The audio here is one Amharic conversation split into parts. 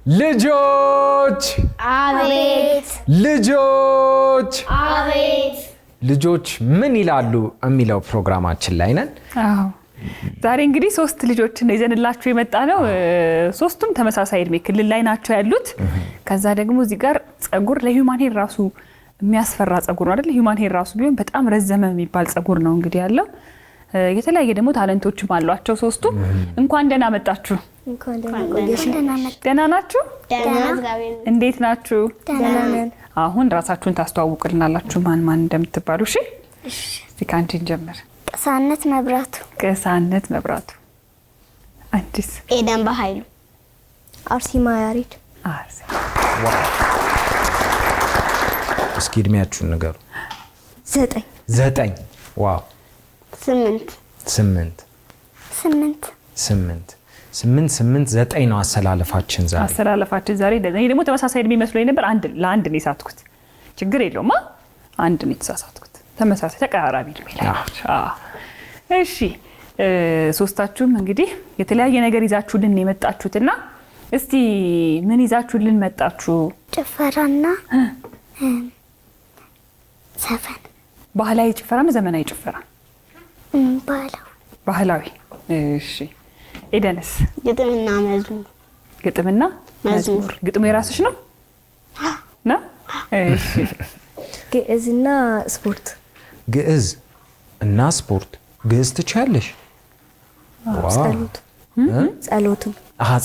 ልጆች አቤት ልጆች አቤት ልጆች ምን ይላሉ የሚለው ፕሮግራማችን ላይ ነን። አዎ ዛሬ እንግዲህ 3 ልጆችን ይዘንላችሁ የመጣ ነው። ሶስቱም ተመሳሳይ እድሜ ክልል ላይ ናቸው ያሉት። ከዛ ደግሞ እዚህ ጋር ጸጉር ለሂውማን ሄር ራሱ የሚያስፈራ ጸጉር ነው አይደል? ሂውማን ሄር ራሱ ቢሆን በጣም ረዘመ የሚባል ጸጉር ነው እንግዲህ ያለው። የተለያየ ደግሞ ታለንቶችም አሏቸው ሶስቱም። እንኳን ደህና መጣችሁ። ደህና ናችሁ? እንዴት ናችሁ? አሁን ራሳችሁን ታስተዋውቁልናላችሁ ማን ማን እንደምትባሉ። እሺ እስቲ ካንቺ እንጀምር። ቅሳነት መብራቱ። ቅሳነት መብራቱ። አንቺስ? ኤደን በኃይሉ። አርሲማ ያሬድ። እስኪ እድሜያችሁን ንገሩ። 9 ዋው 8 9 ነው አሰላለፋችን ዛሬ። እኔ ደግሞ ተመሳሳይ እድሜ መስሎኝ ነበር። ለአንድ ነው የሳትኩት። ችግር የለውም። አንድ ነው የተሳሳትኩት። ተመሳሳይ ተቀራራቢ እድሜ ላይ ናቸው። እሺ ሶስታችሁም እንግዲህ የተለያየ ነገር ይዛችሁልን የመጣችሁትና እስቲ ምን ይዛችሁልን መጣችሁ? ጭፈራና ዘፈን። ባህላዊ ጭፈራና ዘመናዊ ጭፈራ? ባህላዊ። እሺ ኤደንስ? ግጥምና መዝሙር። ግጥምና መዝሙር። ግጥሙ የራስሽ ነው? እሺ ግዕዝና ስፖርት። ግዕዝ እና ስፖርት። ግዕዝ ትችያለሽ?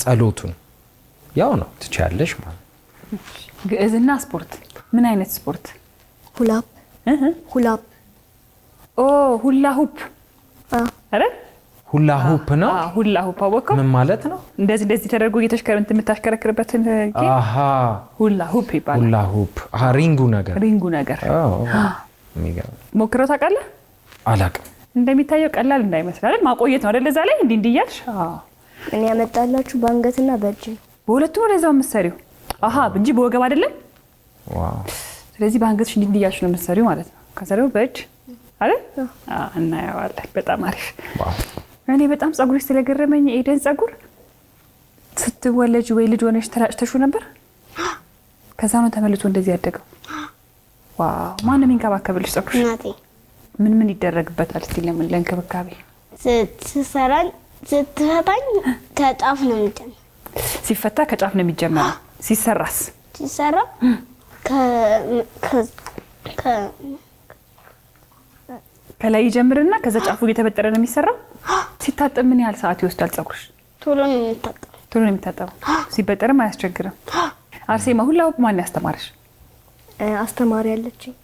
ጸሎቱን ያው ነው ትችያለሽ ማለት። ግዕዝና ስፖርት። ምን አይነት ስፖርት? ሁላፕ። ሁላ ሁፕ። አረ ሁላ ሁፕ ነው። ሁላ ሁፕ አወቀው? ምን ማለት ነው? እንደዚህ ተደርጎ የምታሽከረክርበትን ሁላ ሁፕ ይባላል። ሁላ ሁፕ ሪንጉ ነገር። ሞክረው ታውቃለህ? አላውቅም። እንደሚታየው ቀላል እንዳይመስል አይደል? ማቆየት ነው አይደል? እዛ ላይ እንዲህ እያልሽ። እኔ ያመጣላችሁ በአንገትና በእጅ ነው። በሁለቱም ወደዛው የምትሰሪው? እንጂ በወገብ አይደለም። ዋው። ስለዚህ በአንገትሽ እንዲህ እያልሽ ነው የምትሰሪው ማለት ነው። ከዛ ደግሞ በእጅ አይደል? እናየዋለን። በጣም አሪፍ። እኔ በጣም ጸጉርሽ ስለገረመኝ ኤደን፣ ጸጉር ስትወለጅ ወይ ልጅ ሆነሽ ተላጭተሽው ነበር? ከዛ ነው ተመልሶ እንደዚህ ያደገው? ዋው። ማን ነው የሚንከባከብልሽ ጸጉርሽ? እናቴ። ምን ይደረግበታል እስቲ ለእንክብካቤ? ስትፈታኝ ከጫፍ ነው የሚጀምረው። ሲፈታ ከጫፍ ነው የሚጀምረው። ሲሰራ ከላይ ይጀምርና ከዛ ጫፉ እየተበጠረ ነው የሚሰራው። ሲታጠብ ምን ያህል ሰዓት ይወስዳል ጸጉርሽ? ቶሎ ነው የሚታጠበው። ሲበጠርም አያስቸግርም። አርሴማ፣ ሁላ ሁፕ ማን ያስተማርሽ? አስተማሪ አለችኝ።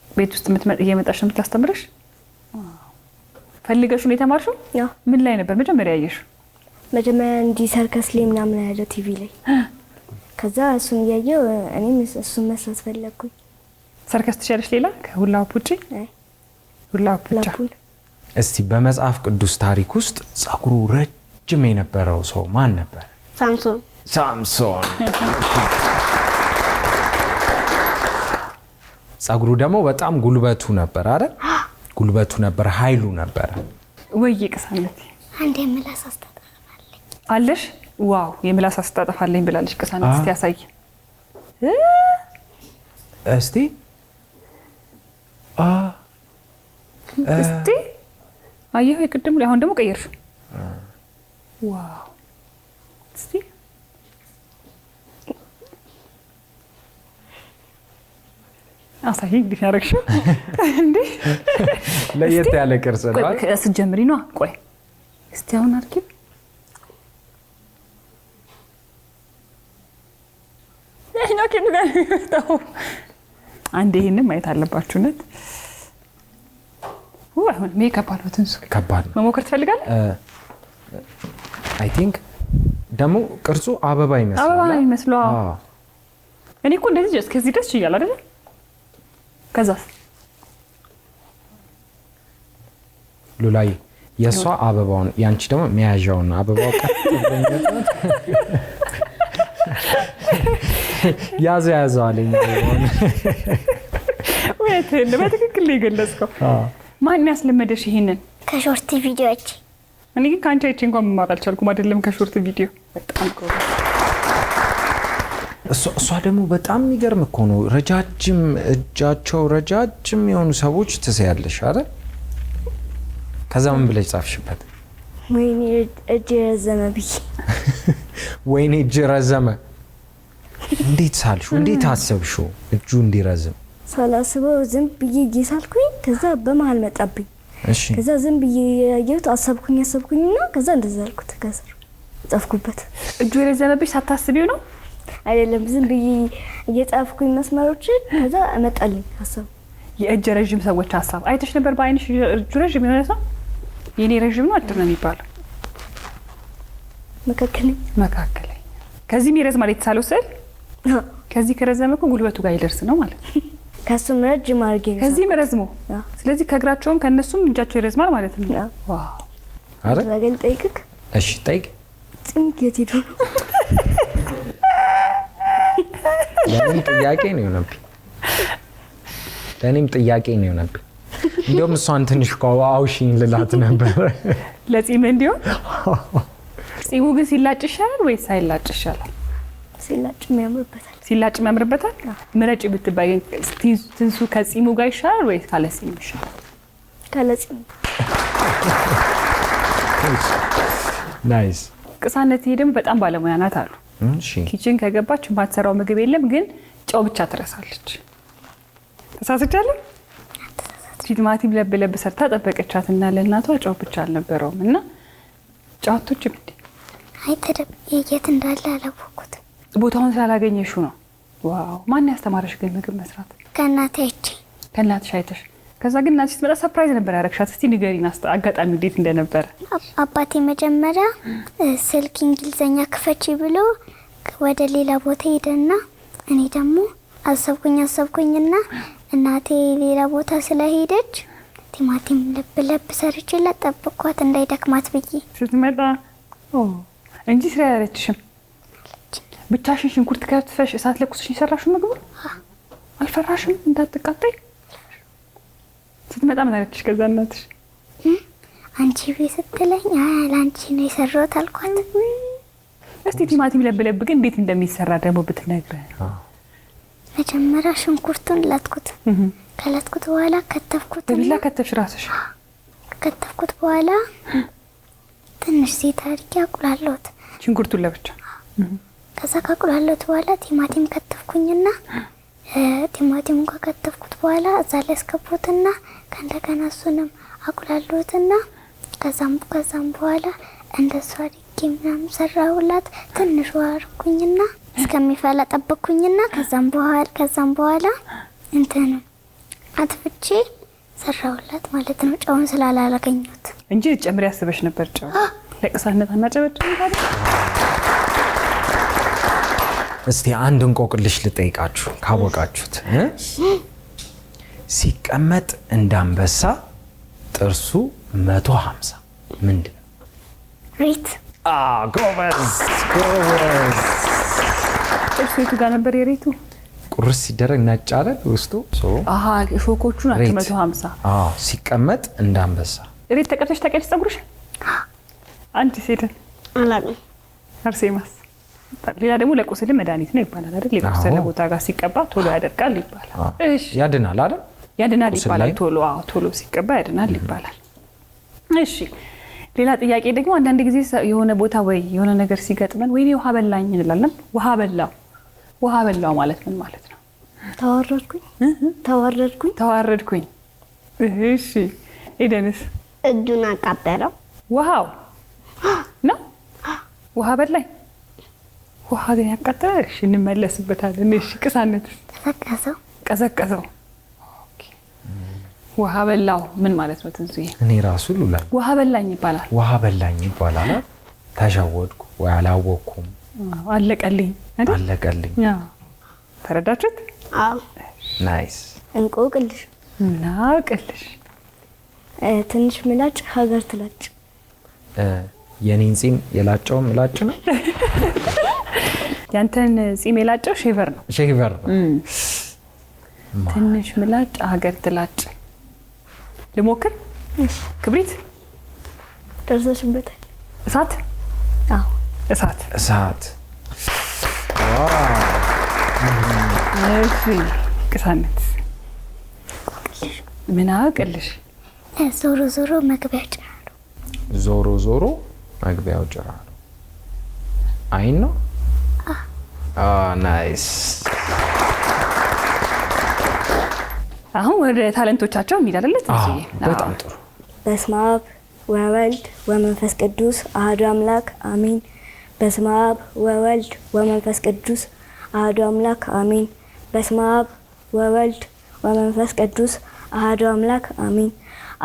ቤት ውስጥ እየመጣሽ ነው የምታስተምርሽ? ፈልገሽ ነው የተማርሽው? ምን ላይ ነበር መጀመሪያ ያየሽው? መጀመሪያ እንዲህ ሰርከስ ላይ ምናምን ያለው ቲቪ ላይ። ከዛ እሱን እያየሁ እኔም እሱን መስራት ፈለግኩኝ። ሰርከስ ትችያለሽ ሌላ ከሁላ ሁፕ ውጪ? ሁላ ሁፕ ብቻ። እስቲ በመጽሐፍ ቅዱስ ታሪክ ውስጥ ጸጉሩ ረጅም የነበረው ሰው ማን ነበር? ሳምሶን። ጸጉሩ ደግሞ በጣም ጉልበቱ ነበር አይደል? ጉልበቱ ነበር፣ ኃይሉ ነበር። ወይ ቅሳነት? አንዴ ምላስ አስተጣጣፋለኝ አለሽ? ዋው፣ የምላስ አስተጣጣፋለኝ ብላለሽ ቅሳነት። እስቲ ያሳይ እስቲ። እስቲ አየሁ የቅድሙ ላይ፣ አሁን ደግሞ ቀየርሽ። ዋው። እስቲ አሳይ እንዴት ያረግሽው እንዴ! ለየት ያለ ቅርጽ ነው። ስትጀምሪ ነው። ቆይ እስቲ አሁን አርኪ። አንዴ ይሄንን ማየት አለባችሁነት። አሁን ሜካፕ አልወጥን ሱ ከባድ ነው። መሞከር ትፈልጋለህ? አይ ቲንክ ደግሞ ቅርጹ አበባ ይመስላል። እኔ እኮ እንደዚህ እስከዚህ ድረስ ይችላል አይደል? ከዛስ ሉላይ የሷ አበባውን ያንቺ ደግሞ መያዣውን አበባው ያዘው አለኝ። በትክክል ነው የገለጽከው። ማን ያስለመደሽ ይሄንን? ከሾርት ቪዲዮዎች። እኔ ግን ካንቺ አይቼ እንኳን መማር አልቻልኩም። አይደለም ከሾርት ቪዲዮ። በጣም ጎበዝ። እሷ ደግሞ በጣም የሚገርም እኮ ነው። ረጃጅም እጃቸው ረጃጅም የሆኑ ሰዎች ትስያለሽ አይደል? ከዛ ምን ብለሽ ጻፍሽበት? ወይኔ እጅ ረዘመ ብዬ። ወይኔ እጅ ረዘመ። እንዴት ሳልሽው? እንዴት አሰብሽው እጁ እንዲረዝም? ሳላስበው ዝም ብዬ እየሳልኩኝ ከዛ በመሀል መጣብኝ። እሺ ከዛ ዝም ብዬ ያየሁት አሰብኩኝና ከዛ እንደዛ አልኩት። ከስር ጻፍኩበት። እጁ የረዘመብሽ ሳታስቢው ነው? አይደለም ዝም ብዬ እየጻፍኩኝ መስመሮችን ከዛ መጣልኝ ሀሳብ። የእጅ ረዥም ሰዎች ሀሳብ አይተሽ ነበር በአይንሽ? እጁ ረዥም የሆነ ሰው የኔ ረዥም ነው አጭር ነው የሚባለው? መካከለኛ። ከዚህም ይረዝማል የተሳለው ስዕል። ከዚህ ከረዘመ እኮ ጉልበቱ ጋር ይደርስ ነው ማለት ነው። ከሱም ረጅም አድርጌ ነው ከዚህም ረዝሞ። ስለዚህ ከእግራቸውም ከነሱም እጃቸው ይረዝማል ማለት ነው። ዋው አረ ወገን ጠይቅክ። እሺ ጠይቅ። ጥንቄት ሄዶ ነው። ለኔም ጥያቄ ነው የሆነብኝ። ለኔም ጥያቄ ነው የሆነብኝ። እንደውም እሷን ትንሽ አውሽኝ ልላት ነበር ለጺም እንዲሁ። ጺሙ ግን ሲላጭ ይሻላል ወይስ ሳይላጭ ይሻላል? ሲላጭ የሚያምርበታል። ሲላጭ የሚያምርበታል። ምረጭ ብትባይ ትንሱ ከጺሙ ጋር ይሻላል ወይስ ካለ ጺሙ ይሻላል? ካለ ጺሙ። ናይስ። ቅሳነት ይሄ ደግሞ በጣም ባለሙያ ናት አሉ። እሺ ኪችን ከገባች የማትሰራው ምግብ የለም፣ ግን ጨው ብቻ ትረሳለች። ተሳስቻለሁ። ቲማቲም ለብ ሰርታ ጠበቀቻትና ለእናቷ ጨው ብቻ አልነበረውም እና ጨዋቶች እንዴ አይተደብ የት እንዳለ አላወኩት። ቦታውን ስላላገኘሽው ነው። ዋው ማን ያስተማረሽ ግን ምግብ መስራት? ከእናቴ አይቼ። ከእናትሽ አይተሽ? ከዛ ግን እናትሽ ስትመጣ ሰርፕራይዝ ነበር ያረግሻት። እስቲ ንገሪን አጋጣሚ እንዴት እንደነበረ። አባቴ መጀመሪያ ስልክ እንግሊዘኛ ክፈቺ ብሎ ወደ ሌላ ቦታ ሄደና እኔ ደግሞ አሰብኩኝና እናቴ ሌላ ቦታ ስለሄደች ቲማቲም ለብ ሰርቼላት ጠብኳት እንዳይደክማት ብዬ ስትመጣ እንጂ ስራ ያለችሽም ብቻሽን ሽንኩርት ከትፈሽ እሳት ለኩስሽ ይሰራሽ ምግብ አልፈራሽም እንዳትቃጠይ? ስትመጣ ምን አለችሽ? ከዛ እናትሽ አንቺ ቤት ስትለኝ አላንቺ ነው የሰራሁት አልኳት። እስቲ ቲማቲም ለብ ግን እንዴት እንደሚሰራ ደግሞ ብትነግረን። መጀመሪያ ሽንኩርቱን ላጥኩት። ከላጥኩት በኋላ ከተፍኩት። በቢላ ከተፍሽ ራስሽ? ከተፍኩት በኋላ ትንሽ ዘይት አድርጌ አቁላለሁት ሽንኩርቱን ለብቻ። ከዛ ካቁላለሁት በኋላ ቲማቲም ከተፍኩኝና ቲማቲሙን ከከተፍኩት በኋላ እዛ ላይ አስገቡትና ከእንደገና እሱንም አቁላለሁትና ከዛም በኋላ እንደሱ አድርጌ ምናምን ሰራሁላት። ትንሽ አድርኩኝና እስከሚፈላ ጠበቅኩኝና ከዛም በኋላ እንትን አጥፍቼ ሰራሁላት ማለት ነው። ጨውን ስላላገኘሁት እንጂ ጨምሪ ያስበሽ ነበር። ጨው ለቅሳነት አናጨበጭ ታዲያ። እስቲ አንድ እንቆቅልሽ ልጠይቃችሁ ካወቃችሁት። ሲቀመጥ እንዳንበሳ ጥርሱ 150 ምንድን ነው? ሬት። ጎበዝ። ጥርሱ የቱ ጋር ነበር የሬቱ? ቁርስ ሲደረግ ነጭ አይደል ውስጡ? ሾኮቹ ናቸው 150። ሲቀመጥ እንዳንበሳ። ሬት ተቀርተሽ ታውቂያለሽ? ፀጉርሽ አንቺ ሴት አላውቅም። አርሴማስ? ሌላ ደግሞ ለቁስል መድኃኒት ነው ይባላል አይደል? ለቁስል ቦታ ጋር ሲቀባ ቶሎ ያደርቃል ይባላል። እሺ ያድናል አይደል? ያድናል ይባላል። ቶሎ ሲቀባ ያድናል ይባላል። እሺ ሌላ ጥያቄ ደግሞ አንዳንድ ጊዜ የሆነ ቦታ ወይ የሆነ ነገር ሲገጥመን ወይኔ ውሃ በላኝ እንላለን። ውሃ በላው ማለት ምን ማለት ነው? ተዋረድኩኝ። እሺ ኤደንስ? እጁን አቃጠለው። ውሃው ነው ውሃ በላኝ። ውሃ ግን ያቃጠለ። እሺ እንመለስበታለን። እሺ ቅሳነት? ቀዘቀዘው። ውሃ በላው ምን ማለት ነው ትንሱዬ? እኔ ራሱ ሉላ ውሃ በላኝ ይባላል። ውሃ በላኝ ይባላል። ተሸወድኩ ወይ አላወቅኩም። አለቀልኝ። ተረዳችሁት? አዎ። ናይስ። እንቆቅልሽ ትንሽ ምላጭ ሀገር ትላጭ። የኔን ጺም የላጨው ምላጭ ነው። ያንተን ጺም የላጨው ሼቨር ነው። ትንሽ ምላጭ ሀገር ትላጭ። ልሞክር። ክብሪት ደርሰሽበታል። እሳት። ዋው እሺ ቅሳነት ምን አውቅልሽ? ዞሮ ዞሮ መግቢያው ጭራ ነው። ዞሮ ዞሮ መግቢያው ጭራ ነው። አይን ነው። ናይስ። አሁን ወደ ታለንቶቻቸው እንሄዳለን። በጣም ጥሩ። በስመ አብ ወወልድ ወመንፈስ ቅዱስ አሐዱ አምላክ አሜን። በስመ አብ ወወልድ ወመንፈስ ቅዱስ አሐዱ አምላክ አሜን። በስመ አብ ወወልድ ወመንፈስ ቅዱስ አሐዱ አምላክ አሜን።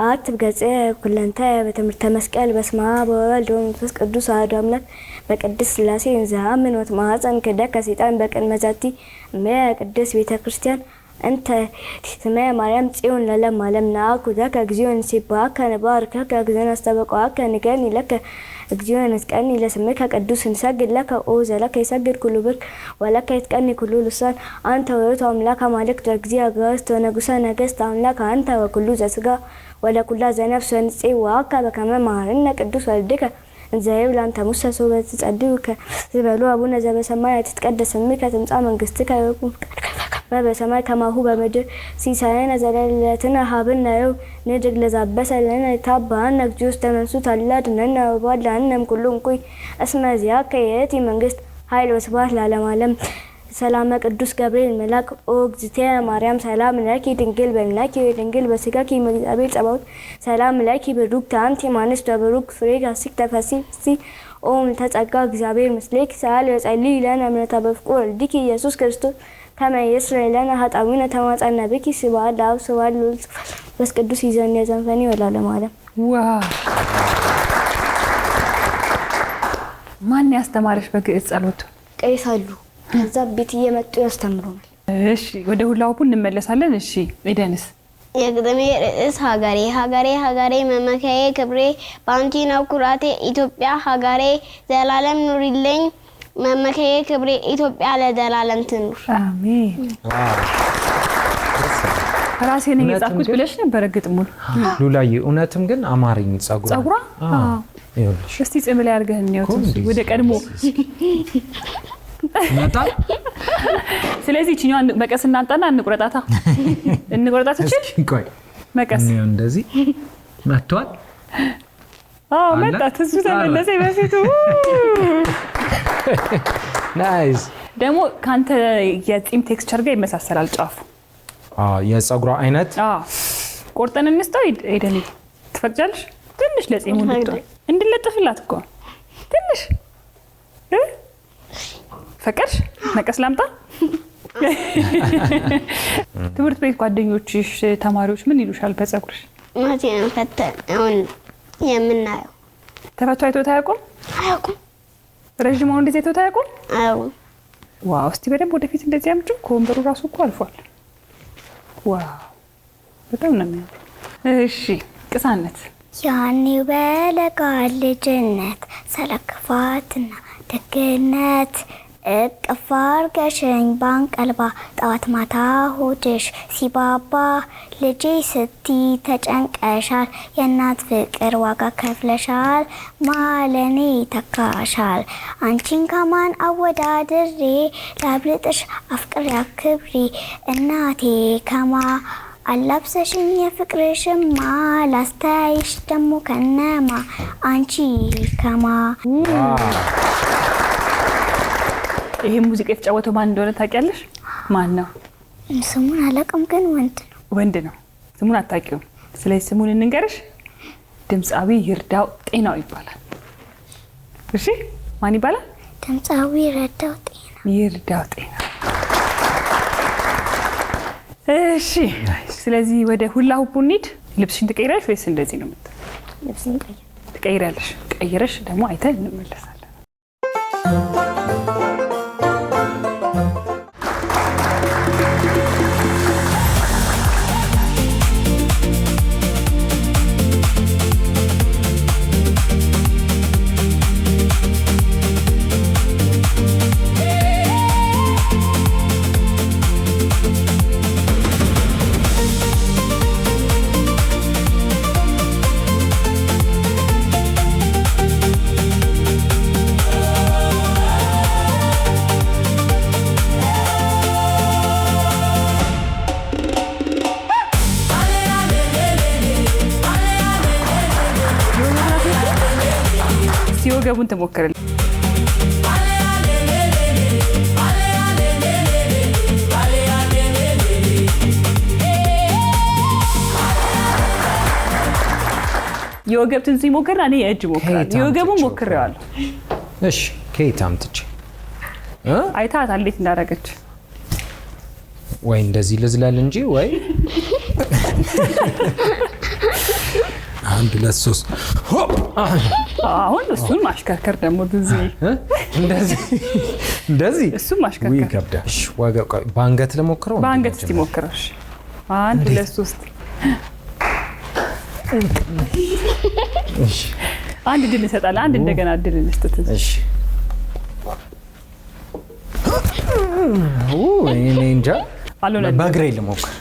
አት ገጽ ኩለንተ በትምህርተ መስቀል በስመ አብ ወወልድ ወመንፈስ ቅዱስ አሐዱ አምላክ በቅድስት ሥላሴ ዘአምን ወትማፀን ክደከ ሰይጣን በቅድመ ዛቲ ቅድስት ቤተ ክርስቲያን እንተ ስመ ማርያም ጽዮን ለለም ዓለም ናኩ ዘከ እግዚኦን ሲባከ ነባርከከ እግዚኦን አስተበቀዋከ ንገኒ ለከ እግዚኦን እስቀኒ ለስምከ ቅዱስ እንሰግድ ለከ ኦ ዘለከ ይሰግድ ኩሉ ብርክ ወለከ ይትቀኒ ኩሉ ልሳን አንተ ውእቱ አምላከ አማልክት ወእግዚእ አጋዕዝት ወንጉሠ ነገሥት አምላከ አንተ ወኩሉ ዘሥጋ ወለኩላ ዘነፍስ ወንጽዋከ በከመ መሐረነ ቅዱስ ወልድከ እንዘይብል አንተ ሙሴ ሶበ ትጸድቅ ዝበሉ አቡነ ዘበሰማያት ይትቀደስ ስምከ ትምጻእ መንግሥትከ ወይኩን በሰማይ ከማሁ በምድር ሲሳየነ ዘለለዕለትነ ሀበነ ዮም ንኅድግ ለዘአበሰ ለነ ኢታብአነ እግዚኦ ውስተ መንሱት አድኅነነ ወባልዐነ እምኩሉ እኩይ እስመ ዚአከ ይእቲ መንግሥት ኃይል ወስብሐት ለዓለመ ዓለም። ሰላመ ቅዱስ ገብርኤል መልአክ ኦ እግዝእትየ ማርያም ሰላም ለኪ ድንግል በልናኪ ወድንግል በሥጋኪ እምእግዚአብሔር ጸባኦት ሰላም ለኪ ብሩክት አንቲ እምአንስት ወብሩክ ፍሬ ከርሥኪ ተፈሥሒ ኦ ምልዕተ ጸጋ እግዚአብሔር ምስሌኪ ሰአሊ ወጸልዪ ለነ እምነተ በፍቁር ወልድኪ ኢየሱስ ክርስቶስ ከመ ይስረይ ለነ ኃጣውኢነ ተማጸነ ብኪ ስብሐት ለአብ ስብሐት ለወልድ ወመንፈስ ቅዱስ ይእዜሰ ዘንፈኒ ወለዓለመ ዓለም። ዋው! ማን ያስተማረሽ በግዕዝ ጸሎት? ቄስ አሉ። ከዛ ቤት እየመጡ ያስተምሩናል። እሺ ወደ ሁላሁቡ እንመለሳለን። እሺ ኤደንስ? የግጥሜ ርዕስ ሀገሬ ሀገሬ ሀገሬ መመኪያዬ ክብሬ በአንቺ ነው ኩራቴ ኢትዮጵያ ሀገሬ ዘላለም ኑሪልኝ መመኪያዬ ክብሬ ኢትዮጵያ ለዘላለም ትኑር። አሜን። ራሴ ነኝ የጻፍኩት ብለሽ ነበር ግጥሙን ሉላዬ። እውነትም ግን አማርኝ ጸጉራ ይኸውልሽ። እስቲ ጽም ላይ አድርገህ እንየው ወደ ቀድሞ መጣ። ስለዚህ እቺኛው መቀስ እናንጣና እንቁረጣታ እንቁረጣታ። እቺ ቆይ መቀስ ነው እንደዚህ መጥቷል። መጣ። እሱ ተመለሰ በፊቱ። ናይስ። ደግሞ ካንተ የጺም ቴክስቸር ጋር ይመሳሰላል ጫፉ። የጸጉሯ አይነት ቆርጠን እንስጠው። ኤደን ትፈቅጃለሽ? ትንሽ ለጺሙ እንድለጥፍላት እኮ ትንሽ ፈቀድሽ? መቀስ ላምጣ? ትምህርት ቤት ጓደኞችሽ ተማሪዎች ምን ይሉሻል በጸጉርሽ? ማቲያን ፈተን አሁን የምናየው ተፈቶ አይቶት አያውቁም? አያውቁም። ረጅም አሁን እንደዚህ አይቶት አያውቁም? አያውቁም። ዋው! እስቲ በደንብ ወደፊት እንደዚህ አምጪው። ከወንበሩ ራሱ እኮ አልፏል። ዋው! በጣም ነው የሚያምረው። እሺ ቅሳነት? ያኔ በለጋ ልጅነት ሰለክፋትና ደግነት እቅፍ አድርገሽኝ ባንቀልባ ጠዋት ማታ ሆድሽ ሲባባ ልጄ ስቲ ተጨንቀሻል የእናት ፍቅር ዋጋ ከፍለሻል ማለኔ ተካሻል አንቺን ከማን አወዳድሬ ላብልጥሽ አፍቅሬ አክብሬ እናቴ ከማ አላብሰሽኝ የፍቅርሽማ ላስተያይሽ ደሞ ከነማ አንቺ ከማ። ይሄ ሙዚቃ የተጫወተው ማን እንደሆነ ታውቂያለሽ? ማን ነው? ስሙን አላውቅም፣ ግን ወንድ ነው። ስሙን አታውቂውም? ስለዚህ ስሙን እንንገርሽ። ድምፃዊ ይርዳው ጤናው ይባላል። እሺ ማን ይባላል? ድምፃዊ ይርዳው ጤና። እሺ ስለዚህ ወደ ሁላሁቡ እንሂድ። ልብስሽን ትቀይራለሽ ወይስ እንደዚህ ነው የምትለው? ልብስን ትቀይራለሽ። ቀይረሽ ደግሞ አይተን እንመለሳለን። ወገቡን ተሞክረል የወገብ ትንሽ ሞክራ እኔ የእጅ ሞክራለሁ የወገቡን ሞክሬዋለሁ እሺ ከየት አምጥቼ አይታታል እንዴት እንዳደረገች ወይ እንደዚህ ልዝላል እንጂ ወይ አንድ ለሶስት ሆፕ አሁን እሱን ማሽከርከር ደግሞ እንደዚህ እሱን ማሽከርከር ወይ ከብዳ እሺ ወገብ ባንገት ለሞክረው ባንገት እስቲ ሞክረሽ አንድ ለሶስት እሺ አንድ ድል እንሰጣለን አንድ እንደገና ድል እንስጥት እሺ እኔ እንጃ በእግሬ ልሞክር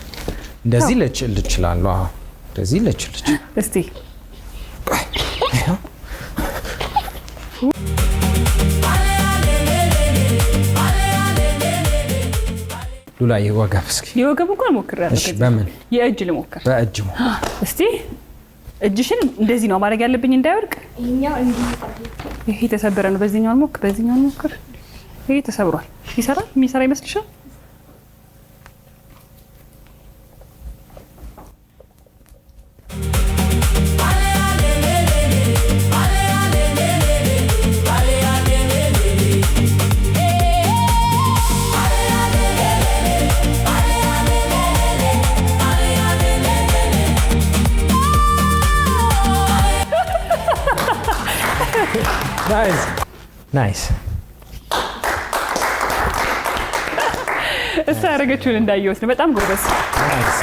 እንደዚህ ልችላለሁ አዎ እንደዚህ ልችል እስቲ ሉላ የወገብ እስኪ የወገብ እንኳን ሞክራለሁ እሺ በምን የእጅ ልሞክር በእጅ ሞክር እስቲ እጅሽን እንደዚህ ነው ማድረግ ያለብኝ እንዳይወድቅ ይሄኛው እንዲህ ይሄ ተሰበረ ነው በዚህኛው ሞክር ይሄ ተሰብሯል ይሰራል የሚሰራ ይመስልሻል ናይስ እሷ ያደረገችውን እንዳየሁት ነው በጣም ጎበዝ ናይስ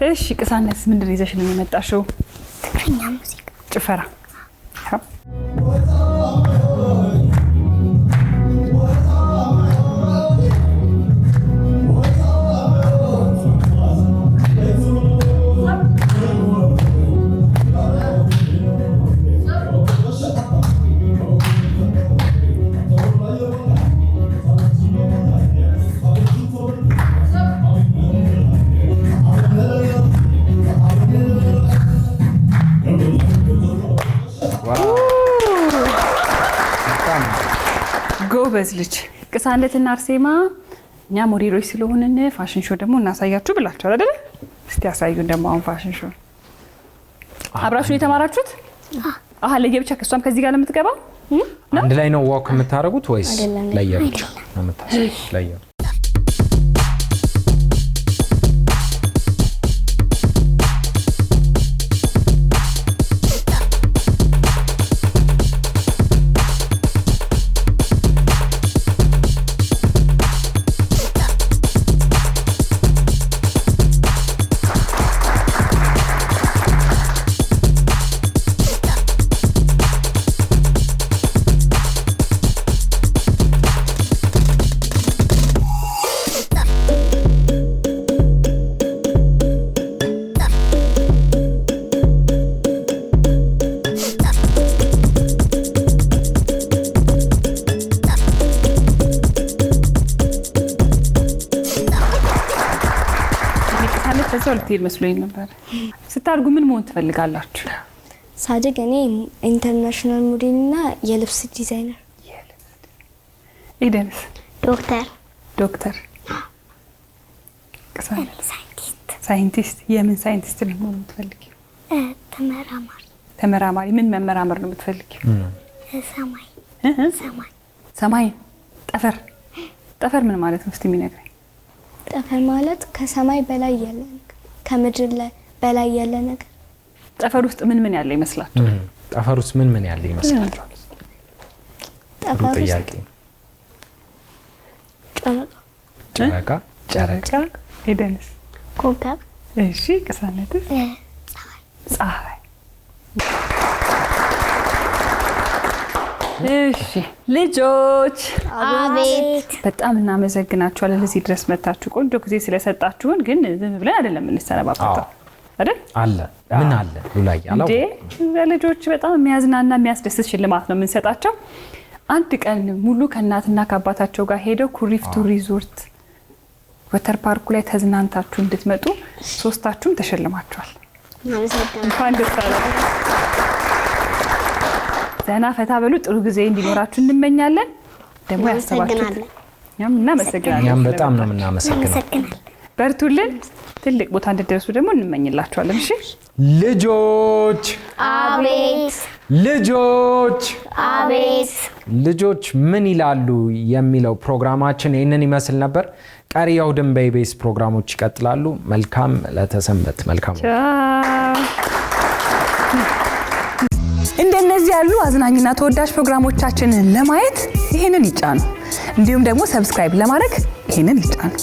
እሺ ቅሳነት ምንድን ይዘሽ ነው የመጣሽው ትግርኛ ሙዚቃ ጭፈራ ጎበዝ ልጅ ቅሳነትና አርሴማ እኛ ሞዴሎች ስለሆንን ፋሽን ሾው ደግሞ እናሳያችሁ ብላችኋል አይደል እስቲ ያሳዩን ደግሞ አሁን ፋሽን ሾው አብራችሁ የተማራችሁት ለየብቻ ከሷም ከዚህ ጋር ለምትገባው አንድ ላይ ነው ዋክ የምታረጉት ወይስ ለየብቻ ነው የምታሳዩት ለየብቻ ልትሄድ መስሎኝ ነበር ስታድጉ ምን መሆን ትፈልጋላችሁ ሳድግ እኔ ኢንተርናሽናል ሞዴል እና የልብስ ዲዛይነር ኢደንስ ዶክተር ሳይንቲስት የምን ሳይንቲስት ነው የምትፈልጊው ተመራማሪ ምን መመራመር ነው የምትፈልጊው ሰማይ ጠፈር ምን ማለት ነው እስቲ የሚነግረኝ ጠፈር ማለት ከሰማይ በላይ ያለ ከምድር ላይ በላይ ያለ ነገር ጠፈር ውስጥ ምን ያለ ይመስላችኋል ጠፈር ውስጥ ምን ያለ ይመስላችኋል ጠፈር ጥያቄ ጨረቃ ኤደንስ ኮከብ እሺ ቅሳነት ፀሐይ እሺ ልጆች አቤት በጣም እናመሰግናችኋለን ለዚህ ድረስ መጣችሁ ቆንጆ ጊዜ ስለሰጣችሁን ግን ዝም ብለን አይደለም እንሰነባበተው አይደል አለ ምን አለ ሉላይ አላው ለልጆች በጣም የሚያዝናና የሚያስደስት ሽልማት ነው የምንሰጣቸው አንድ ቀን ሙሉ ከእናትና ከአባታቸው ጋር ሄደው ኩሪፍቱ ሪዞርት ወተር ፓርኩ ላይ ተዝናንታችሁ እንድትመጡ ሶስታችሁም ተሸልማችኋል እንኳን ደስ አላችሁ። ዘና ፈታ በሉ። ጥሩ ጊዜ እንዲኖራችሁ እንመኛለን። ደግሞ ያሰባችሁት እኛም እናመሰግናለን። እኛም በጣም ነው የምናመሰግነው። በርቱልን። ትልቅ ቦታ እንድትደርሱ ደግሞ እንመኝላችኋለን። እሺ ልጆች አቤት ልጆች አቤት ልጆች ምን ይላሉ የሚለው ፕሮግራማችን ይህንን ይመስል ነበር። ቀሪ የእሁድን በኢቢኤስ ፕሮግራሞች ይቀጥላሉ። መልካም ለተሰንበት። መልካም እንደነዚህ ያሉ አዝናኝና ተወዳጅ ፕሮግራሞቻችንን ለማየት ይሄንን ይጫኑ። እንዲሁም ደግሞ ሰብስክራይብ ለማድረግ ይሄንን ይጫኑ።